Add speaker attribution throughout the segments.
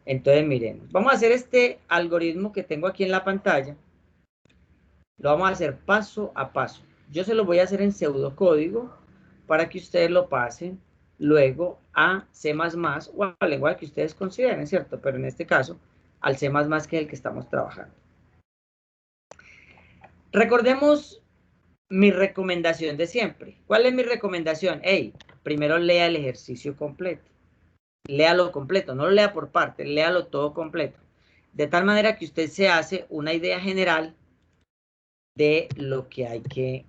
Speaker 1: Entonces, miren, vamos a hacer este algoritmo que tengo aquí en la pantalla. Lo vamos a hacer paso a paso. Yo se lo voy a hacer en pseudocódigo para que ustedes lo pasen luego a C++ o al lenguaje que ustedes consideren, ¿cierto? Pero en este caso, al C++, que es el que estamos trabajando. Recordemos mi recomendación de siempre. ¿Cuál es mi recomendación? Hey, primero lea el ejercicio completo. Léalo completo, no lo lea por parte, léalo todo completo. De tal manera que usted se hace una idea general de lo que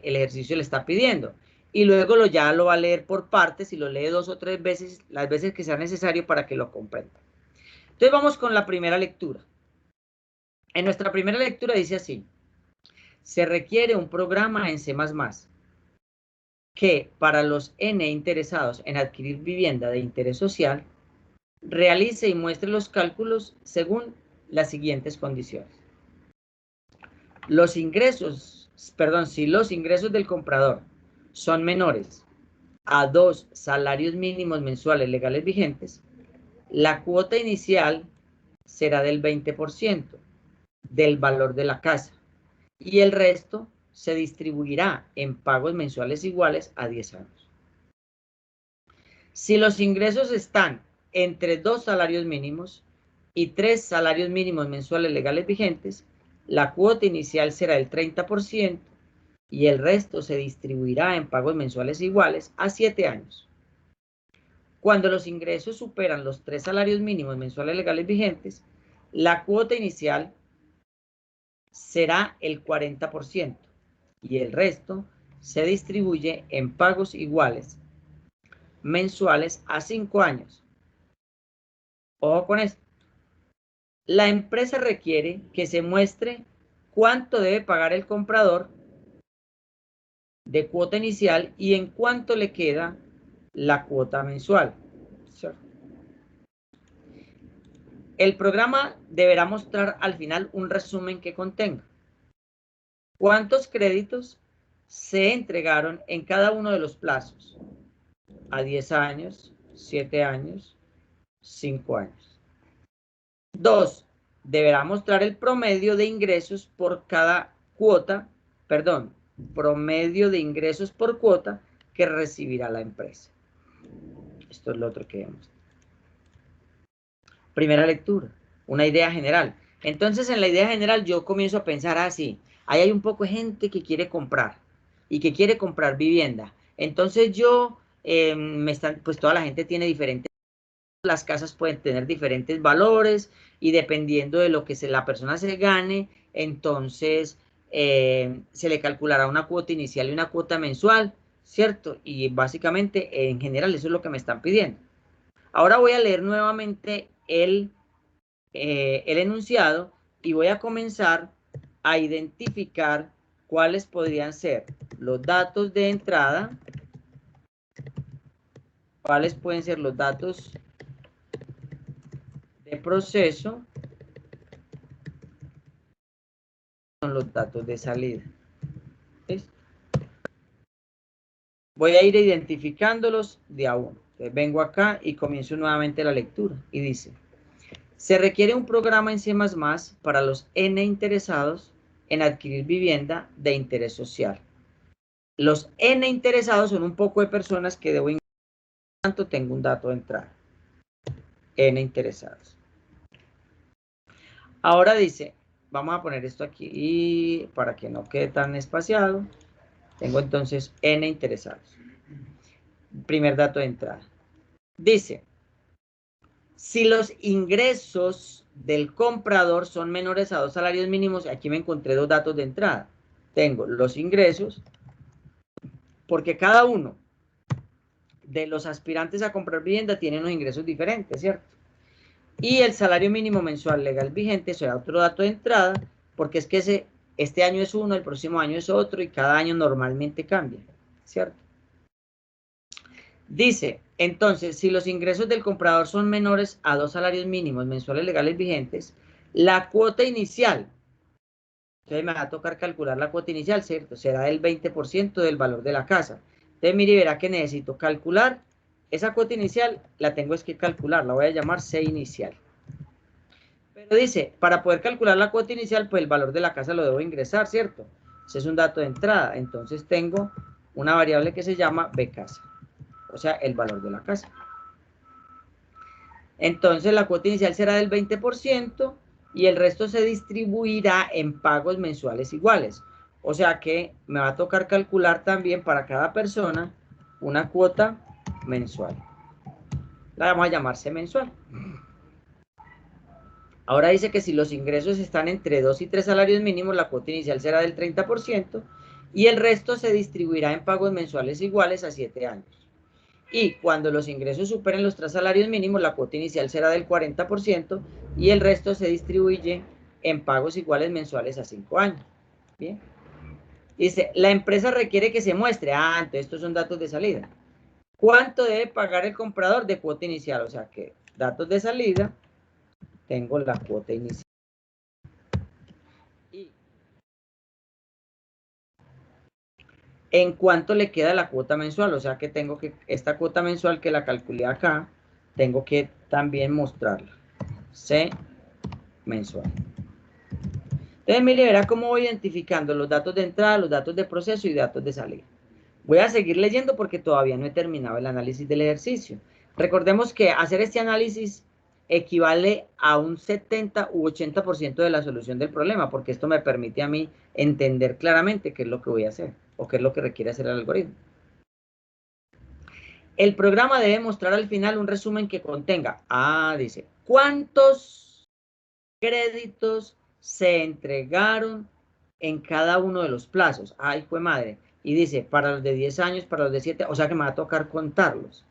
Speaker 1: el ejercicio le está pidiendo. Y luego ya lo va a leer por partes y lo lee 2 o 3 veces, las veces que sea necesario para que lo comprenda. Entonces vamos con la primera lectura. En nuestra primera lectura dice así: se requiere un programa en C++ que para los N interesados en adquirir vivienda de interés social, realice y muestre los cálculos según las siguientes condiciones. Si los ingresos del comprador son menores a 2 salarios mínimos mensuales legales vigentes, la cuota inicial será del 20% del valor de la casa y el resto se distribuirá en pagos mensuales iguales a 10 años. Si los ingresos están entre 2 salarios mínimos y 3 salarios mínimos mensuales legales vigentes, la cuota inicial será el 30% y el resto se distribuirá en pagos mensuales iguales a 7 años. Cuando los ingresos superan los 3 salarios mínimos mensuales legales vigentes, la cuota inicial será el 40% y el resto se distribuye en pagos iguales mensuales a 5 años. Ojo con esto. La empresa requiere que se muestre cuánto debe pagar el comprador de cuota inicial y en cuánto le queda la cuota mensual. El programa deberá mostrar al final un resumen que contenga cuántos créditos se entregaron en cada uno de los plazos: a 10 años, 7 años, 5 años. 2. Deberá mostrar el promedio de ingresos por cada cuota, promedio de ingresos por cuota que recibirá la empresa. Esto es lo otro que vemos. Primera lectura, una idea general. Entonces, en la idea general yo comienzo a pensar así: ahí hay un poco de gente que quiere comprar y que quiere comprar vivienda. Entonces pues toda la gente tiene diferentes, las casas pueden tener diferentes valores y dependiendo de lo que la persona se gane, entonces se le calculará una cuota inicial y una cuota mensual, ¿cierto? Y básicamente, en general, eso es lo que me están pidiendo. Ahora voy a leer nuevamente el enunciado y voy a comenzar a identificar cuáles podrían ser los datos de entrada, cuáles pueden ser los datos de proceso, son los datos de salida. ¿Listo? Voy a ir identificándolos de a uno. Entonces vengo acá y comienzo nuevamente la lectura y dice: se requiere un programa en C++ para los N interesados en adquirir vivienda de interés social. Los N interesados son un poco de personas que debo ingresar, por tanto tengo un dato de entrada. N interesados. Ahora dice, vamos a poner esto aquí y para que no quede tan espaciado, tengo entonces N interesados. Primer dato de entrada. Dice, si los ingresos del comprador son menores a 2 salarios mínimos, aquí me encontré 2 datos de entrada. Tengo los ingresos, porque cada uno de los aspirantes a comprar vivienda tiene unos ingresos diferentes, ¿cierto? Y el salario mínimo mensual legal vigente será otro dato de entrada, porque es que este año es uno, el próximo año es otro, y cada año normalmente cambia, ¿cierto? Dice, entonces, si los ingresos del comprador son menores a 2 salarios mínimos mensuales legales vigentes, la cuota inicial, entonces me va a tocar calcular la cuota inicial, ¿cierto? Será del 20% del valor de la casa. Entonces, mire, verá que necesito calcular esa cuota inicial la tengo es que calcular, la voy a llamar C inicial. Pero dice, para poder calcular la cuota inicial, pues el valor de la casa lo debo ingresar, ¿cierto? Ese es un dato de entrada. Entonces tengo una variable que se llama B casa, o sea, el valor de la casa. Entonces la cuota inicial será del 20% y el resto se distribuirá en pagos mensuales iguales. O sea que me va a tocar calcular también para cada persona una cuota mensual. La vamos a llamarse mensual. Ahora dice que si los ingresos están entre 2 y 3 salarios mínimos, la cuota inicial será del 30% y el resto se distribuirá en pagos mensuales iguales a 7 años. Y cuando los ingresos superen los 3 salarios mínimos, la cuota inicial será del 40% y el resto se distribuye en pagos iguales mensuales a 5 años. Bien. Dice, la empresa requiere que se muestre. Entonces estos son datos de salida. ¿Cuánto debe pagar el comprador de cuota inicial? O sea que datos de salida, tengo la cuota inicial. Y en cuánto le queda la cuota mensual, o sea que tengo que, esta cuota mensual que la calculé acá, tengo que también mostrarla. C mensual. Entonces, mire, verá cómo voy identificando los datos de entrada, los datos de proceso y datos de salida. Voy a seguir leyendo porque todavía no he terminado el análisis del ejercicio. Recordemos que hacer este análisis equivale a un 70 u 80% de la solución del problema, porque esto me permite a mí entender claramente qué es lo que voy a hacer o qué es lo que requiere hacer el algoritmo. El programa debe mostrar al final un resumen que contenga, dice, ¿cuántos créditos se entregaron en cada uno de los plazos? Fue madre. Y dice, para los de 10 años, para los de 7, o sea que me va a tocar contarlos.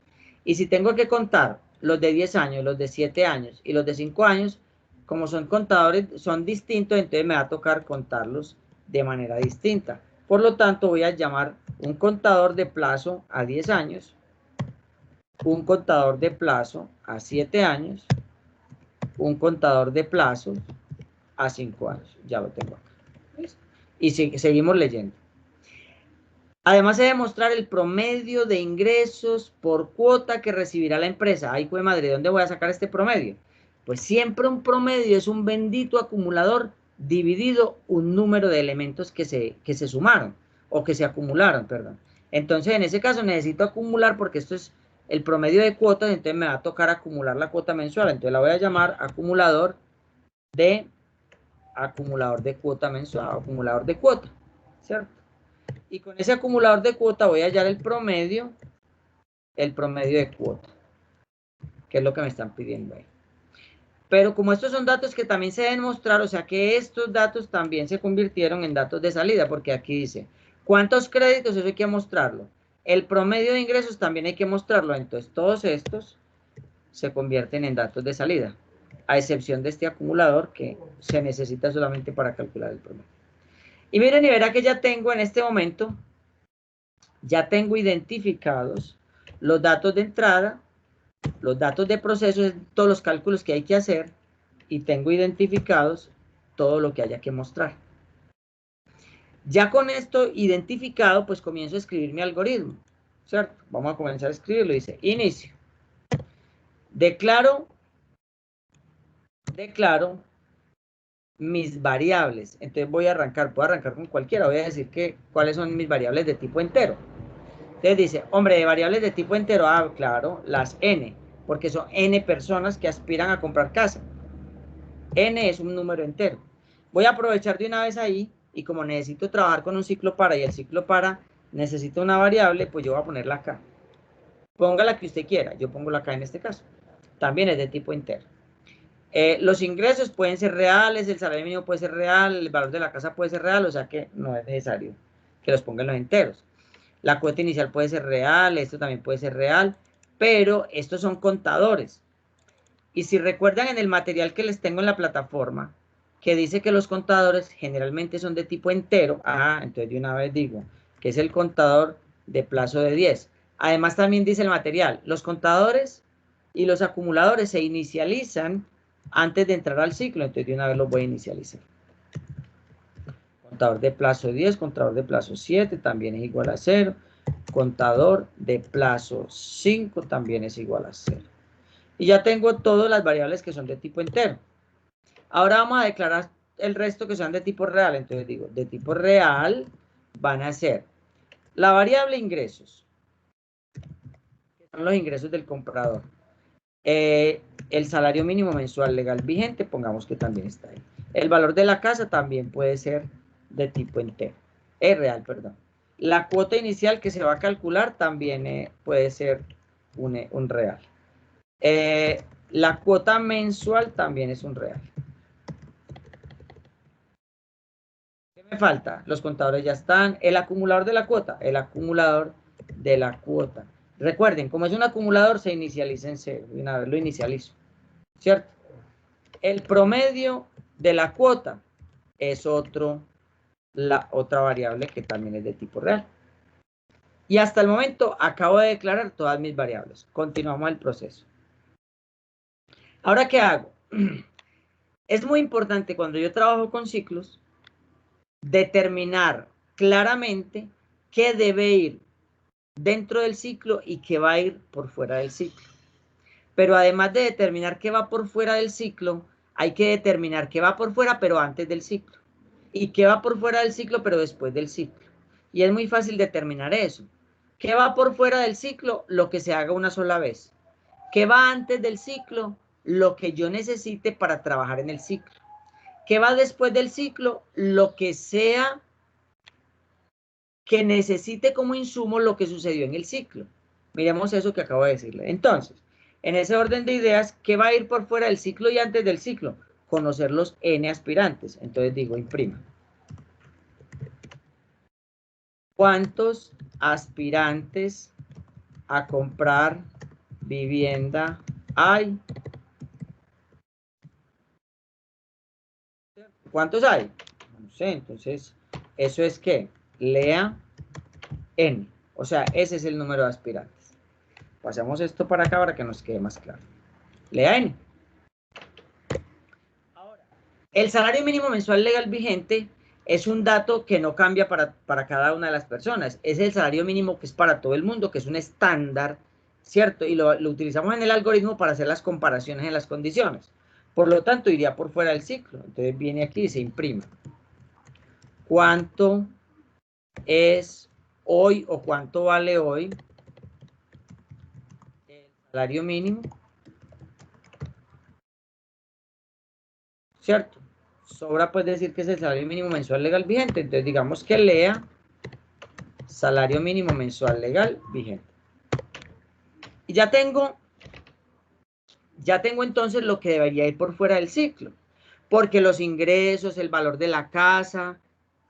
Speaker 1: Y si tengo que contar los de 10 años, los de 7 años y los de 5 años, como son contadores, son distintos, entonces me va a tocar contarlos de manera distinta. Por lo tanto, voy a llamar un contador de plazo a 10 años, un contador de plazo a 7 años, un contador de plazo a 5 años. Ya lo tengo acá. ¿Ves? Y seguimos leyendo. Además, se debe mostrar el promedio de ingresos por cuota que recibirá la empresa. Fue madre, ¿de dónde voy a sacar este promedio? Pues siempre un promedio es un bendito acumulador dividido un número de elementos que se sumaron o que se acumularon, perdón. Entonces, en ese caso necesito acumular porque esto es el promedio de cuotas, entonces me va a tocar acumular la cuota mensual. Entonces la voy a llamar acumulador de cuota mensual, acumulador de cuota, ¿cierto? Y con ese acumulador de cuota voy a hallar el promedio de cuota, que es lo que me están pidiendo ahí. Pero como estos son datos que también se deben mostrar, o sea que estos datos también se convirtieron en datos de salida, porque aquí dice, ¿cuántos créditos? Eso hay que mostrarlo. El promedio de ingresos también hay que mostrarlo. Entonces todos estos se convierten en datos de salida, a excepción de este acumulador que se necesita solamente para calcular el promedio. Y miren y verá que ya tengo en este momento, ya tengo identificados los datos de entrada, los datos de proceso, todos los cálculos que hay que hacer, y tengo identificados todo lo que haya que mostrar. Ya con esto identificado, pues comienzo a escribir mi algoritmo, ¿cierto? Vamos a comenzar a escribirlo. Dice, inicio. Declaro mis variables. Entonces voy a arrancar, puedo arrancar con cualquiera. Voy a decir que cuáles son mis variables de tipo entero. Entonces dice, hombre, de variables de tipo entero, claro, las n, porque son n personas que aspiran a comprar casa. N es un número entero. Voy a aprovechar de una vez ahí, y como necesito trabajar con un ciclo para, y el ciclo para necesita una variable, pues yo voy a ponerla acá. Ponga la que usted quiera, yo pongo la acá en este caso. También es de tipo entero. Los ingresos pueden ser reales, el salario mínimo puede ser real, el valor de la casa puede ser real, o sea que no es necesario que los pongan los enteros. La cuota inicial puede ser real, esto también puede ser real, pero estos son contadores. Y si recuerdan en el material que les tengo en la plataforma, que dice que los contadores generalmente son de tipo entero, entonces de una vez digo que es el contador de plazo de 10. Además también dice el material, los contadores y los acumuladores se inicializan antes de entrar al ciclo, entonces de una vez los voy a inicializar. Contador de plazo 10, contador de plazo 7 también es igual a 0. Contador de plazo 5 también es igual a 0. Y ya tengo todas las variables que son de tipo entero. Ahora vamos a declarar el resto que son de tipo real. Entonces digo, de tipo real van a ser la variable ingresos, que son los ingresos del comprador. El salario mínimo mensual legal vigente, pongamos que también está ahí. El valor de la casa también puede ser de tipo entero. Es real, perdón. La cuota inicial que se va a calcular también puede ser un real. La cuota mensual también es un real. ¿Qué me falta? Los contadores ya están. El acumulador de la cuota. El acumulador de la cuota. Recuerden, como es un acumulador, se inicializa en cero. Y una vez lo inicializo. ¿Cierto? El promedio de la cuota es la otra variable que también es de tipo real. Y hasta el momento acabo de declarar todas mis variables. Continuamos el proceso. Ahora, ¿qué hago? Es muy importante cuando yo trabajo con ciclos determinar claramente qué debe ir dentro del ciclo y qué va a ir por fuera del ciclo. Pero además de determinar qué va por fuera del ciclo, hay que determinar qué va por fuera, pero antes del ciclo. Y qué va por fuera del ciclo, pero después del ciclo. Y es muy fácil determinar eso. ¿Qué va por fuera del ciclo? Lo que se haga una sola vez. ¿Qué va antes del ciclo? Lo que yo necesite para trabajar en el ciclo. ¿Qué va después del ciclo? Lo que sea que necesite como insumo lo que sucedió en el ciclo. Miremos eso que acabo de decirle. Entonces, en ese orden de ideas, ¿qué va a ir por fuera del ciclo y antes del ciclo? Conocer los N aspirantes. Entonces digo, imprima. ¿Cuántos aspirantes a comprar vivienda hay? ¿Cuántos hay? No sé, entonces, ¿eso es qué? Lea N. O sea, ese es el número de aspirantes. Pasamos esto para acá para que nos quede más claro. Lea N. Ahora, el salario mínimo mensual legal vigente es un dato que no cambia para cada una de las personas. Es el salario mínimo que es para todo el mundo, que es un estándar, ¿cierto? Y lo utilizamos en el algoritmo para hacer las comparaciones en las condiciones. Por lo tanto, iría por fuera del ciclo. Entonces viene aquí y se imprime. ¿Cuánto es hoy o cuánto vale hoy el salario mínimo? ¿Cierto? Sobra pues decir que es el salario mínimo mensual legal vigente. Entonces digamos que lea salario mínimo mensual legal vigente. Y ya tengo entonces lo que debería ir por fuera del ciclo. Porque los ingresos, el valor de la casa,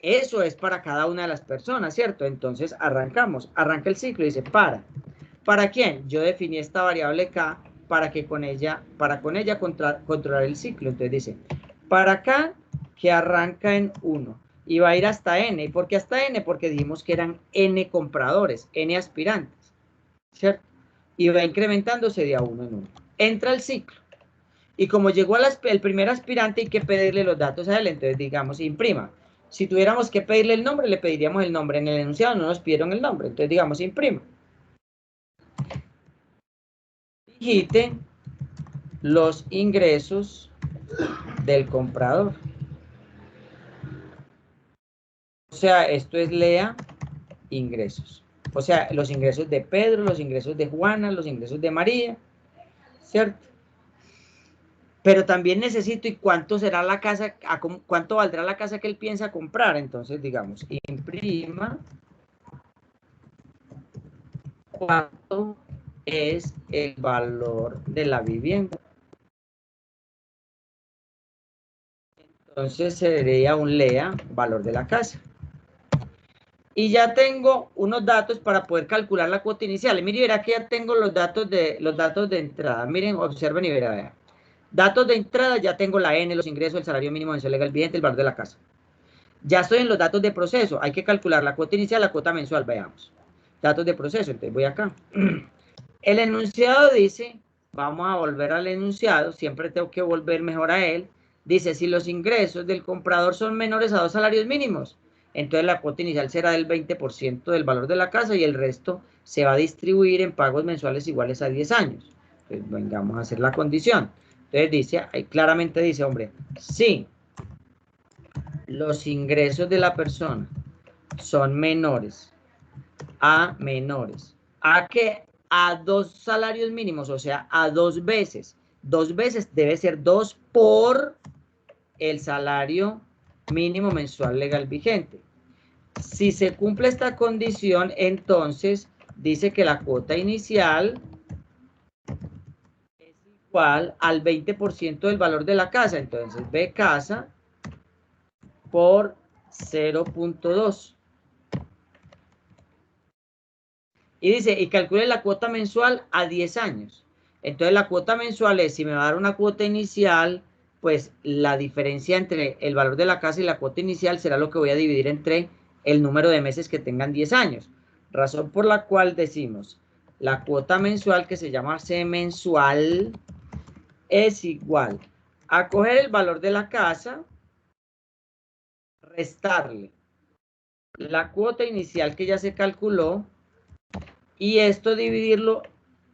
Speaker 1: eso es para cada una de las personas, ¿cierto? Entonces arrancamos. Arranca el ciclo y dice para. ¿Para quién? Yo definí esta variable K para con ella controlar el ciclo. Entonces dice, para K que arranca en 1 y va a ir hasta N. ¿Y por qué hasta N? Porque dijimos que eran N compradores, N aspirantes, ¿cierto? Y va incrementándose de a 1 en 1. Entra el ciclo. Y como llegó el primer aspirante, hay que pedirle los datos a él. Entonces digamos, imprima. Si tuviéramos que pedirle el nombre, le pediríamos el nombre. En el enunciado no nos pidieron el nombre. Entonces digamos, imprima. Digite los ingresos del comprador. O sea, esto es lea ingresos. O sea, los ingresos de Pedro, los ingresos de Juana, los ingresos de María, ¿cierto? Pero también necesito, ¿y cuánto será la casa, cuánto valdrá la casa que él piensa comprar? Entonces, digamos, imprima cuánto es el valor de la vivienda. Entonces sería un lea valor de la casa. Y ya tengo unos datos para poder calcular la cuota inicial. Y mire, verá que ya tengo los datos de entrada. Miren, observen y verá, vean. Datos de entrada, ya tengo la N, los ingresos, el salario mínimo mensual legal vigente, el valor de la casa. Ya estoy en los datos de proceso. Hay que calcular la cuota inicial, la cuota mensual, veamos. Datos de proceso, entonces voy acá. El enunciado dice, vamos a volver al enunciado, siempre tengo que volver mejor a él. Dice, si los ingresos del comprador son menores a 2 salarios mínimos, entonces la cuota inicial será del 20% del valor de la casa y el resto se va a distribuir en pagos mensuales iguales a 10 años. Entonces, vengamos a hacer la condición. Entonces dice, ahí claramente dice, hombre, si los ingresos de la persona son menores. ¿A qué? A 2 salarios mínimos, o sea, a 2 veces. 2 veces debe ser 2 por el salario mínimo mensual legal vigente. Si se cumple esta condición, entonces dice que la cuota inicial es igual al 20% del valor de la casa. Entonces, B casa por 0.2. Y dice, y calcule la cuota mensual a 10 años. Entonces la cuota mensual es, si me va a dar una cuota inicial, pues la diferencia entre el valor de la casa y la cuota inicial será lo que voy a dividir entre el número de meses que tengan 10 años. Razón por la cual decimos, la cuota mensual, que se llama C mensual, es igual a coger el valor de la casa, restarle la cuota inicial que ya se calculó, y esto dividirlo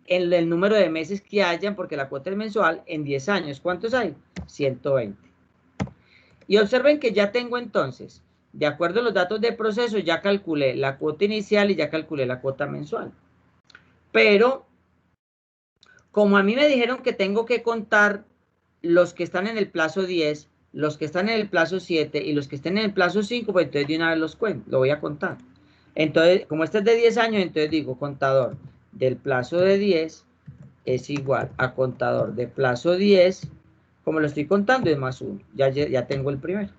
Speaker 1: en el número de meses que hayan, porque la cuota es mensual, en 10 años. ¿Cuántos hay? 120. Y observen que ya tengo entonces, de acuerdo a los datos de proceso, ya calculé la cuota inicial y ya calculé la cuota mensual. Pero, como a mí me dijeron que tengo que contar los que están en el plazo 10, los que están en el plazo 7 y los que estén en el plazo 5, pues entonces de una vez los cuento, lo voy a contar. Entonces, como este es de 10 años, entonces digo, contador del plazo de 10 es igual a contador de plazo 10, como lo estoy contando, es más 1. Ya tengo el primero.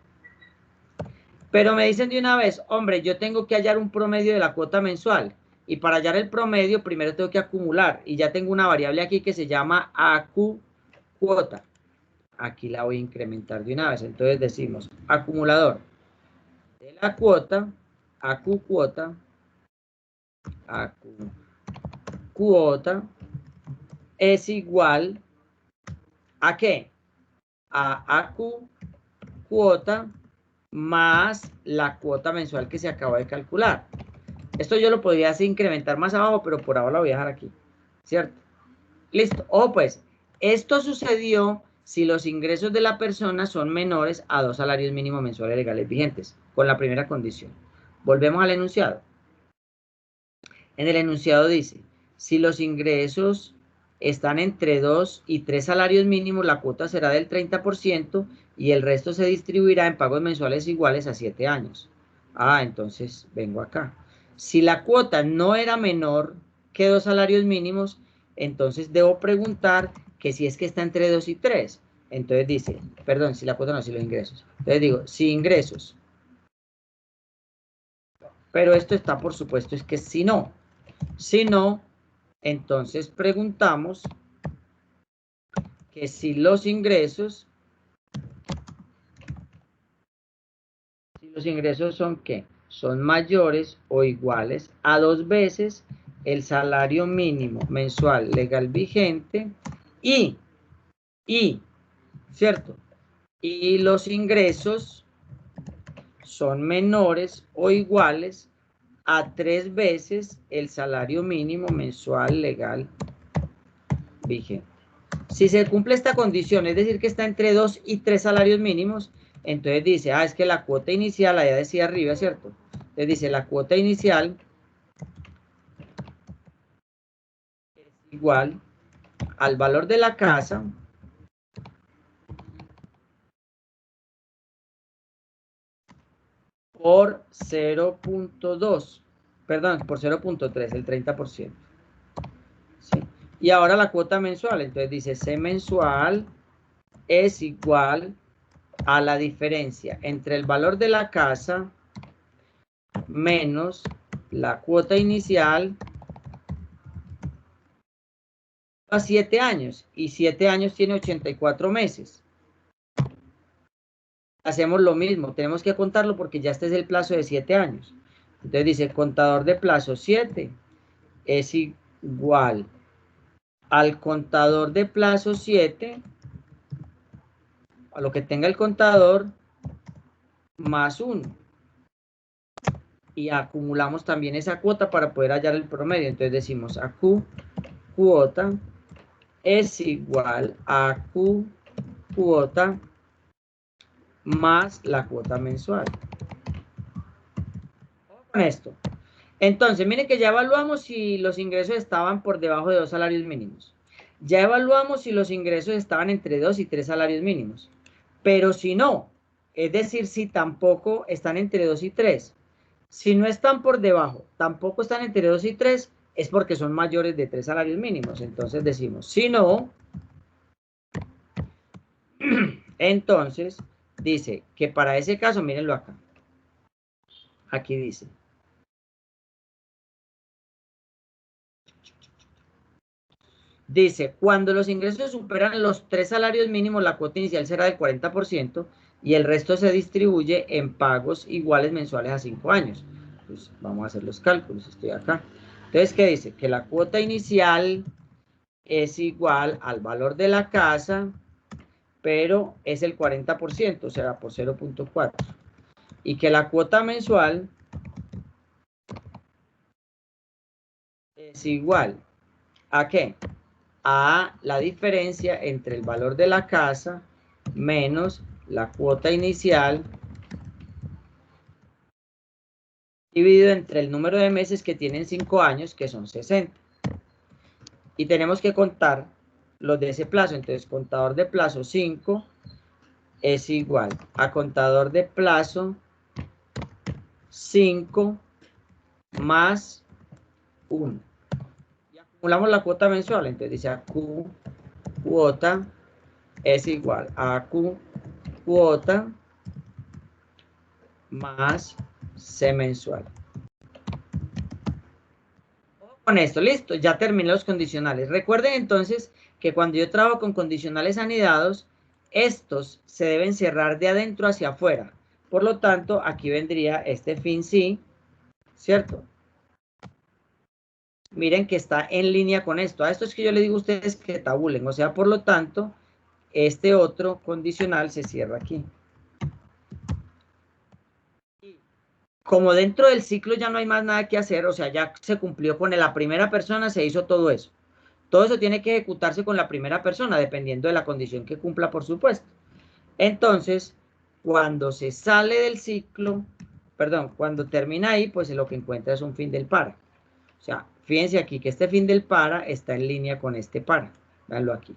Speaker 1: Pero me dicen de una vez, hombre, yo tengo que hallar un promedio de la cuota mensual. Y para hallar el promedio, primero tengo que acumular. Y ya tengo una variable aquí que se llama AQ cuota. Aquí la voy a incrementar de una vez. Entonces decimos, acumulador de la cuota, AQ cuota, AQ cuota, es igual ¿a qué? A AQ cuota más la cuota mensual que se acaba de calcular. Esto yo lo podría hacer incrementar más abajo, pero por ahora lo voy a dejar aquí, ¿cierto? Listo. Pues, esto sucedió si los ingresos de la persona son menores a 2 salarios mínimos mensuales legales vigentes, con la primera condición. Volvemos al enunciado. En el enunciado dice, si los ingresos están entre 2 y 3 salarios mínimos, la cuota será del 30% y el resto se distribuirá en pagos mensuales iguales a 7 años. Entonces vengo acá. Si la cuota no era menor que 2 salarios mínimos, entonces debo preguntar que si es que está entre 2 y 3. Entonces dice, perdón, si la cuota no, si los ingresos. Entonces digo, si ingresos. Pero esto está, por supuesto, es que si no. Si no, entonces preguntamos que si los ingresos son ¿qué? Son mayores o iguales a 2 veces el salario mínimo mensual legal vigente y ¿cierto? Y los ingresos son menores o iguales a 3 veces el salario mínimo mensual legal vigente. Si se cumple esta condición, es decir, que está entre 2 y 3 salarios mínimos, entonces dice, es que la cuota inicial, allá decía arriba, ¿cierto? Entonces dice, la cuota inicial es igual al valor de la casa por 0.2, perdón, por 0.3, el 30%. ¿Sí? Y ahora la cuota mensual, entonces dice, C mensual es igual a la diferencia entre el valor de la casa menos la cuota inicial a 7 años. Y 7 años tiene 84 meses. Hacemos lo mismo. Tenemos que contarlo porque ya este es el plazo de 7 años. Entonces dice, contador de plazo 7 es igual al contador de plazo 7 a lo que tenga el contador más 1. Y acumulamos también esa cuota para poder hallar el promedio. Entonces decimos AQ cuota es igual a Q cuota más la cuota mensual. Con esto. Entonces, miren que ya evaluamos si los ingresos estaban por debajo de 2 salarios mínimos. Ya evaluamos si los ingresos estaban entre 2 y 3 salarios mínimos. Pero si no, es decir, si tampoco están entre 2 y 3. Si no están por debajo, tampoco están entre 2 y 3, es porque son mayores de 3 salarios mínimos. Entonces decimos, si no, entonces dice que para ese caso, mírenlo acá. Aquí dice. Dice, cuando los ingresos superan los 3 salarios mínimos, la cuota inicial será del 40% y el resto se distribuye en pagos iguales mensuales a 5 años. Pues vamos a hacer los cálculos, estoy acá. Entonces, ¿qué dice? Que la cuota inicial es igual al valor de la casa, pero es el 40%, o sea, por 0.4. Y que la cuota mensual es igual ¿a qué? A la diferencia entre el valor de la casa menos la cuota inicial dividido entre el número de meses que tienen 5 años, que son 60. Y tenemos que contar los de ese plazo. Entonces, contador de plazo 5 es igual a contador de plazo 5 más 1. Y acumulamos la cuota mensual. Entonces dice AQ cuota es igual a AQ cuota más C mensual. Con esto, listo, ya terminé los condicionales. Recuerden entonces que cuando yo trabajo con condicionales anidados, estos se deben cerrar de adentro hacia afuera. Por lo tanto, aquí vendría este fin sí, ¿cierto? Miren que está en línea con esto. A esto es que yo les digo a ustedes que tabulen. O sea, por lo tanto, este otro condicional se cierra aquí. Como dentro del ciclo ya no hay más nada que hacer, o sea, ya se cumplió con la primera persona, se hizo todo eso. Todo eso tiene que ejecutarse con la primera persona, dependiendo de la condición que cumpla, por supuesto. Entonces, cuando se sale del ciclo, perdón, cuando termina ahí, pues lo que encuentra es un fin del para. O sea, fíjense aquí que este fin del para está en línea con este para. Véanlo aquí.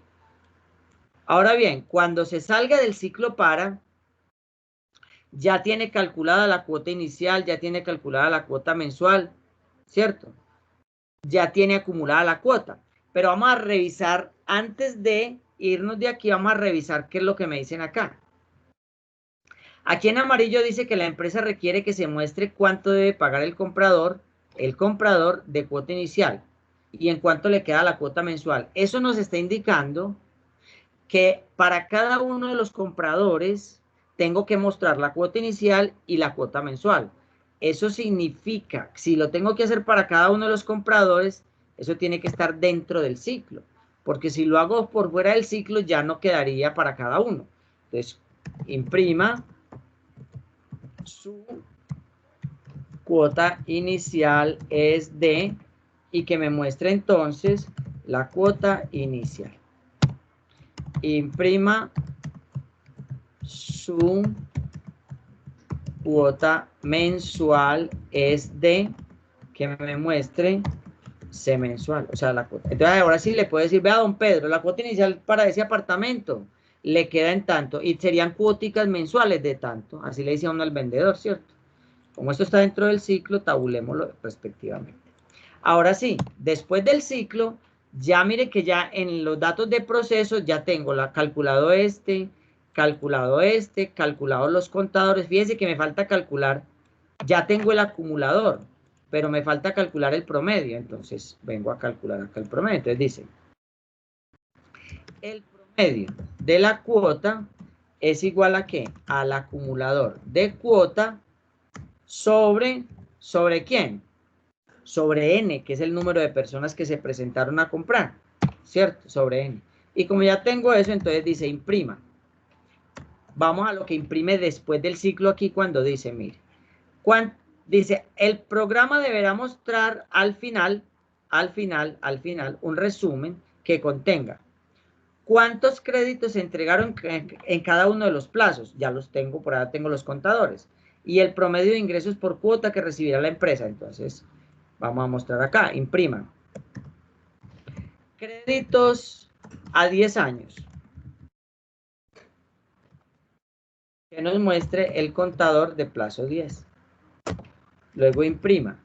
Speaker 1: Ahora bien, cuando se salga del ciclo para, ya tiene calculada la cuota inicial, ya tiene calculada la cuota mensual, ¿cierto? Ya tiene acumulada la cuota. Pero vamos a revisar, antes de irnos de aquí, vamos a revisar qué es lo que me dicen acá. Aquí en amarillo dice que la empresa requiere que se muestre cuánto debe pagar el comprador de cuota inicial y en cuánto le queda la cuota mensual. Eso nos está indicando que para cada uno de los compradores tengo que mostrar la cuota inicial y la cuota mensual. Eso significa, si lo tengo que hacer para cada uno de los compradores, eso tiene que estar dentro del ciclo, porque si lo hago por fuera del ciclo ya no quedaría para cada uno. Entonces, imprima su cuota inicial es de, y que me muestre entonces la cuota inicial. Imprima su cuota mensual es de, que me muestre C mensual, o sea, la cuota. Entonces ahora sí le puedo decir, vea don Pedro, la cuota inicial para ese apartamento le queda en tanto, y serían cuoticas mensuales de tanto, así le decía uno al vendedor, ¿cierto? Como esto está dentro del ciclo, tabulémoslo respectivamente. Ahora sí, después del ciclo, ya mire que ya en los datos de proceso ya tengo calculado calculado los contadores. Fíjense que me falta calcular, ya tengo el acumulador, pero me falta calcular el promedio. Entonces vengo a calcular acá el promedio. Entonces dice, el promedio de la cuota es igual a ¿qué? Al acumulador de cuota sobre ¿quién? Sobre N, que es el número de personas que se presentaron a comprar, ¿cierto? Sobre N. Y como ya tengo eso, entonces dice imprima Vamos a lo que imprime después del ciclo aquí cuando dice, mire, dice, el programa deberá mostrar al final, un resumen que contenga cuántos créditos se entregaron en cada uno de los plazos. Ya los tengo, por ahora tengo los contadores. Y el promedio de ingresos por cuota que recibirá la empresa. Entonces, vamos a mostrar acá, impriman. Créditos a 10 años. Que nos muestre el contador de plazo 10. Luego imprima.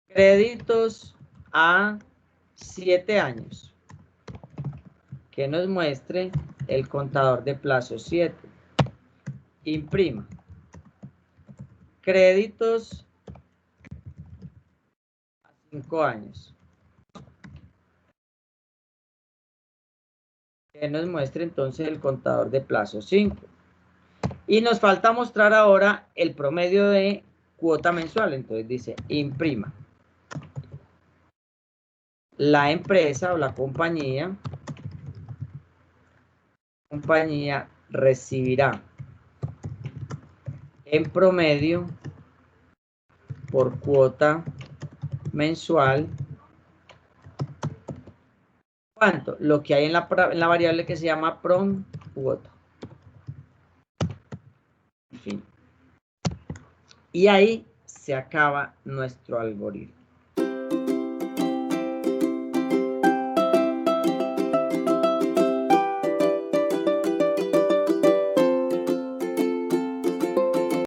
Speaker 1: Créditos a 7 años. Que nos muestre el contador de plazo 7. Imprima. Créditos a 5 años. Que nos muestre entonces el contador de plazo 5. Y nos falta mostrar ahora el promedio de cuota mensual. Entonces dice, imprima. La empresa o la compañía recibirá en promedio por cuota mensual, ¿cuánto? Lo que hay en la variable que se llama prom cuota. En fin. Y ahí se acaba nuestro algoritmo.